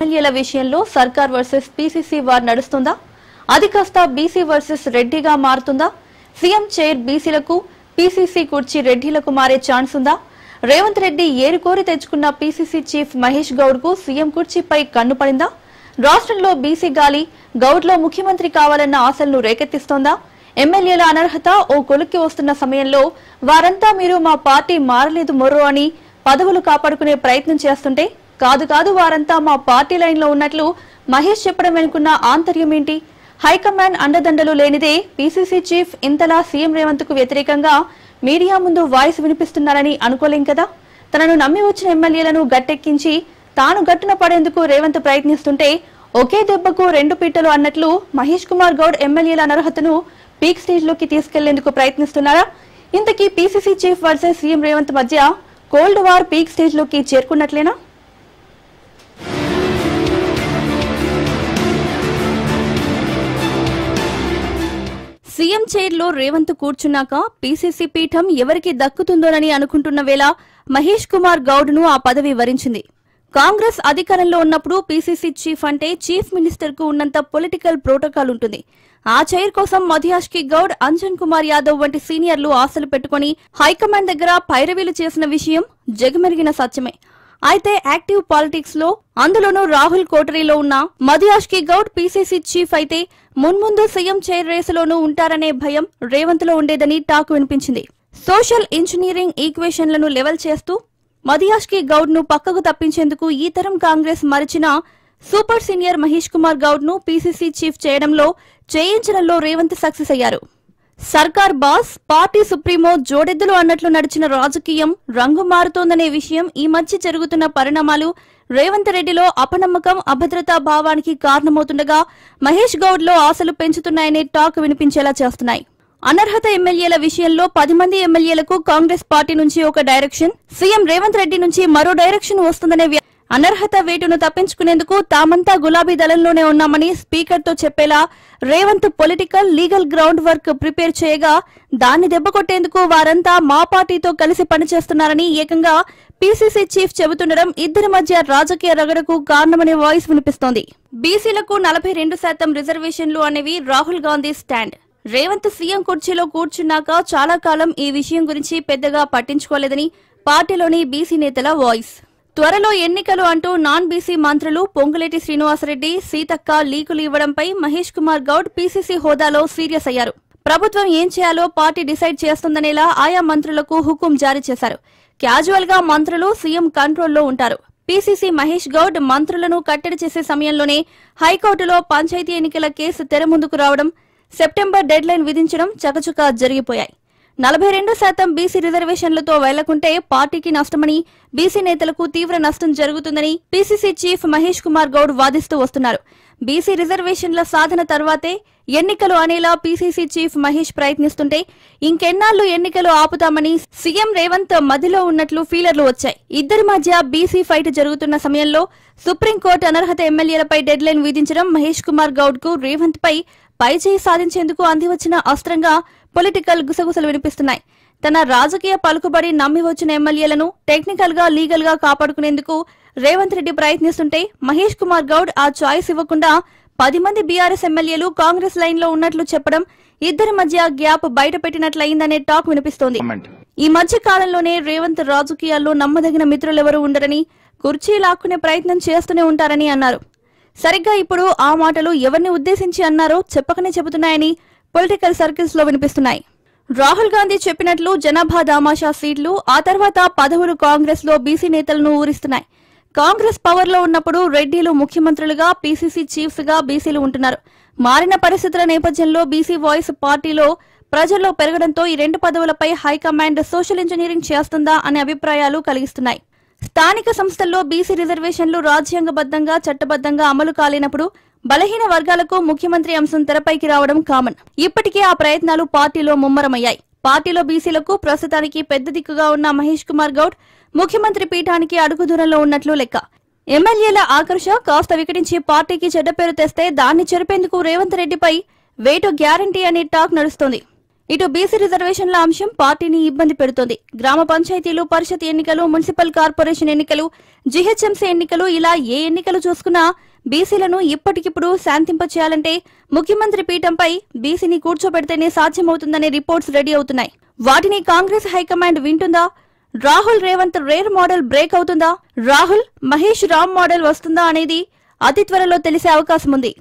ఎమ్మెల్యేల విషయంలో సర్కార్ వర్సెస్ పీసీసీ వార్ నడుస్తుందా? అది కాస్త బీసీ వర్సెస్ రెడ్డిగా మారుతుందా? సీఎం చైర్ బీసీలకు, పీసీసీ కుర్చీ రెడ్డిలకు మారే ఛాన్స్ ఉందా? రేవంత్ రెడ్డి ఏరుకోరి తెచ్చుకున్న పీసీసీ చీఫ్ మహేష్ గౌడ్ కు సీఎం కుర్చీపై కన్ను పడిందా? రాష్ట్రంలో బీసీ గాలి గౌడ్లో ముఖ్యమంత్రి కావాలన్న ఆశలను రేకెత్తిస్తోందా? ఎమ్మెల్యేల అనర్హత ఓ కొలిక్కి వస్తున్న సమయంలో వారంతా మీరు మా పార్టీ మారలేదు మొర్రో అని పదవులు కాపాడుకునే ప్రయత్నం చేస్తుంటే కాదు వారంతా మా పార్టీ లైన్ లో ఉన్నట్లు మహేష్ చెప్పడం వెనుకున్న ఆంతర్యం ఏంటి? హైకమాండ్ అండదండలు లేనిదే పీసీసీ చీఫ్ ఇంతలా సీఎం రేవంత్ కు వ్యతిరేకంగా మీడియా ముందు వాయిస్ వినిపిస్తున్నారని అనుకోలేం కదా. తనను నమ్మి వచ్చిన ఎమ్మెల్యేలను గట్టెక్కించి తాను గట్టున పడేందుకు రేవంత్ ప్రయత్నిస్తుంటే ఒకే దెబ్బకు రెండు పీటలు అన్నట్లు మహేష్ కుమార్ గౌడ్ ఎమ్మెల్యేల అనర్హతను పీక్ స్టేజ్ లోకి తీసుకెళ్లేందుకు ప్రయత్నిస్తున్నారా? ఇంతకీ PCC chief versus CM Revanth మధ్య కోల్డ్ వార్ పీక్ స్టేజ్ లోకి చేరుకున్నట్లేనా? సీఎం చైర్ లో రేవంత్ కూర్చున్నాక పీసీసీ పీఠం ఎవరికి దక్కుతుందోనని అనుకుంటున్న వేళ మహేష్ కుమార్ గౌడ్ ను ఆ పదవి వరించింది. కాంగ్రెస్ అధికారంలో ఉన్నప్పుడు పీసీసీ చీఫ్ అంటే చీఫ్ మినిస్టర్ కు ఉన్నంత పొలిటికల్ ప్రోటోకాల్ ఉంటుంది. ఆ చైర్ కోసం మధ్యాష్కి గౌడ్, అంజన్ కుమార్ యాదవ్ వంటి సీనియర్లు ఆశలు పెట్టుకుని హైకమాండ్ దగ్గర పైరవీలు చేసిన విషయం జగమెరిగిన సత్యమే. అయితే యాక్టివ్ పాలిటిక్స్ లో, అందులోనూ రాహుల్ కోటరీలో ఉన్న మధ్యాష్కి గౌడ్ పీసీసీ చీఫ్ అయితే మున్ముందు సీఎం చైర్ రేసులోనూ ఉంటారనే భయం రేవంత్ లో ఉండేదని టాక్ వినిపించింది. సోషల్ ఇంజనీరింగ్ ఈక్వేషన్లను లెవెల్ చేస్తూ మధ్యాష్కి గౌడ్ ను పక్కకు తప్పించేందుకు ఈ తరం కాంగ్రెస్ మరిచిన సూపర్ సీనియర్ మహేష్ కుమార్ గౌడ్ ను పీసీసీ చీఫ్ చేయించడంలో రేవంత్ సక్సెస్ అయ్యారు. సర్కార్ బాస్, పార్టీ సుప్రీమో జోడెద్దులు అన్నట్లు నడిచిన రాజకీయం రంగు మారుతోందనే విషయం, ఈ మధ్య జరుగుతున్న పరిణామాలు రేవంత్ రెడ్డిలో అపనమ్మకం, అభద్రతా భావానికి కారణమవుతుండగా మహేష్ గౌడ్ లో ఆశలు పెంచుతున్నాయనే టాక్ వినిపించేలా చేస్తున్నాయి. అనర్హత ఎమ్మెల్యేల విషయంలో 10 మంది ఎమ్మెల్యేలకు కాంగ్రెస్ పార్టీ నుంచి ఒక డైరెక్షన్, సీఎం రేవంత్ రెడ్డి నుంచి మరో డైరెక్షన్ వస్తుందనే అనర్హత వేటును తప్పించుకునేందుకు తామంతా గులాబీ దళంలోనే ఉన్నామని స్పీకర్ తో చెప్పేలా Revanth political, legal ground work prepare చేయగా దాన్ని దెబ్బకొట్టేందుకు వారంతా మా పార్టీతో కలిసి పనిచేస్తున్నారని ఏకంగా పీసీసీ చీఫ్ చెబుతుండడం ఇద్దరి మధ్య రాజకీయ రగడకు కారణమనే వాయిస్ వినిపిస్తోంది. బీసీలకు 42% రిజర్వేషన్లు అనేవి రాహుల్ గాంధీ స్టాండ్. రేవంత్ సీఎం కుర్చీలో కూర్చున్నాక చాలా కాలం ఈ విషయం గురించి పెద్దగా పట్టించుకోలేదని పార్టీలోని బీసీ నేతల వాయిస్. త్వరలో ఎన్నికలు అంటూ నాన్ బీసీ మంత్రులు పొంగులేటి శ్రీనివాసరెడ్డి, సీతక్క లీకులు ఇవ్వడంపై మహేష్ కుమార్ గౌడ్ పీసీసీ హోదాలో సీరియస్ అయ్యారు. ప్రభుత్వం ఏం చేయాలో పార్టీ డిసైడ్ చేస్తుందనేలా ఆయా మంత్రులకు హుకుం జారీ చేశారు. క్యాజువల్ గా మంత్రులు సీఎం కంట్రోల్లో ఉంటారు. పీసీసీ మహేష్ గౌడ్ మంత్రులను కట్టడి చేసే సమయంలోనే హైకోర్టులో పంచాయతీ ఎన్నికల కేసు తెర ముందుకు రావడం, సెప్టెంబర్ డెడ్ లైన్ విధించడం చకచకా జరిగిపోయాయి. 42% బీసీ రిజర్వేషన్లతో వెళ్లకుంటే పార్టీకి నష్టమని, బీసీ నేతలకు తీవ్ర నష్టం జరుగుతుందని పీసీసీ చీఫ్ మహేష్ కుమార్ గౌడ్ వాదిస్తూ వస్తున్నారు. బీసీ రిజర్వేషన్ల సాధన తర్వాతే ఎన్నికలు అనేలా పీసీసీ చీఫ్ మహేష్ ప్రయత్నిస్తుంటే ఇంకెన్నాళ్లు ఎన్నికలు ఆపుతామని సీఎం రేవంత్ మధ్యలో ఉన్నట్లు ఫీలర్లు వచ్చాయి. ఇద్దరి మధ్య బీసీ ఫైట్ జరుగుతున్న సమయంలో సుప్రీంకోర్టు అనర్హత ఎమ్మెల్యేలపై డెడ్ లైన్ విధించడం మహేష్ కుమార్ గౌడ్ కు రేవంత్ పై పైచేయి సాధించేందుకు అందివచ్చిన అస్త్రంగా పొలిటికల్ గుసగుసలు వినిపిస్తున్నాయి. తన రాజకీయ పలుకుబడి నమ్మి వచ్చిన ఎమ్మెల్యేలను టెక్నికల్ గా, లీగల్ గా కాపాడుకునేందుకు రేవంత్ రెడ్డి ప్రయత్నిస్తుంటే మహేష్ కుమార్ గౌడ్ ఆ చాయిస్ ఇవ్వకుండా 10 మంది బీఆర్ఎస్ ఎమ్మెల్యేలు కాంగ్రెస్ లైన్ లో ఉన్నట్లు చెప్పడం ఇద్దరి మధ్య గ్యాప్ బయట పెట్టినట్లయిందనే టాక్ వినిపిస్తోంది. ఈ మధ్య కాలంలోనే రేవంత్ రాజకీయాల్లో నమ్మదగిన మిత్రులెవరూ ఉండరని, కుర్చీ లాక్కునే ప్రయత్నం చేస్తూనే ఉంటారని అన్నారు. సరిగ్గా ఇప్పుడు ఆ మాటలు ఎవరిని ఉద్దేశించి అన్నారో చెప్పకనే చెబుతున్నాయని పొలిటికల్ సర్కిల్స్ లో వినిపిస్తున్నాయి. రాహుల్ గాంధీ చెప్పినట్లు జనాభా దామాషా సీట్లు, ఆ తర్వాత పదవులు కాంగ్రెస్ లో బీసీ నేతలను ఊరిస్తున్నాయి. కాంగ్రెస్ పవర్ లో ఉన్నప్పుడు రెడ్డిలు ముఖ్యమంత్రులుగా, పీసీసీ చీఫ్స్ గా బీసీలు ఉంటున్నారు. మారిన పరిస్థితుల నేపథ్యంలో బీసీ వాయిస్ పార్టీలో, ప్రజల్లో పెరగడంతో ఈ రెండు పదవులపై హైకమాండ్ సోషల్ ఇంజనీరింగ్ చేస్తుందా అనే అభిప్రాయాలు కలిగిస్తున్నాయి. స్థానిక సంస్థల్లో బీసీ రిజర్వేషన్లు రాజ్యాంగబద్దంగా, చట్టబద్దంగా అమలు కాలేనప్పుడు బలహీన వర్గాలకు ముఖ్యమంత్రి అంశం తెరపైకి రావడం కామన్. ఇప్పటికే ఆ ప్రయత్నాలు పార్టీలో ముమ్మరమయ్యాయి. పార్టీలో బీసీలకు ప్రస్తుతానికి పెద్ద దిక్కుగా ఉన్న మహేష్ కుమార్ గౌడ్ ముఖ్యమంత్రి పీఠానికి అడుగు దూరంలో ఉన్నట్లు లెక్క. ఎమ్మెల్యేల ఆకర్ష కాస్త వికటించి పార్టీకి చెడ్డ పేరు తెస్తే దాన్ని చెరిపేందుకు రేవంత్ రెడ్డిపై వేటు గ్యారంటీ అనే టాక్ నడుస్తోంది. ఇటు బీసీ రిజర్వేషన్ల అంశం పార్టీని ఇబ్బంది పెడుతోంది. గ్రామ పంచాయతీలు, పరిషత్ ఎన్నికలు, మున్సిపల్ కార్పొరేషన్ ఎన్నికలు, జీహెచ్ఎంసీ ఎన్నికలు ఇలా ఏ ఎన్నికలు చూసుకున్నా బీసీలను ఇప్పటికిప్పుడు శాంతింపచేయాలంటే ముఖ్యమంత్రి పీఠంపై బీసీని కూర్చోబెడితేనే సాధ్యమవుతుందనే రిపోర్ట్స్ రెడీ అవుతున్నాయి. వాటిని కాంగ్రెస్ హైకమాండ్ వింటుందా? Rahul Revanth rare model break అవుతుందా? రాహుల్ మహేష్ రామ్ మోడల్ వస్తుందా అనేది అతి త్వరలో తెలిసే అవకాశం ఉంది.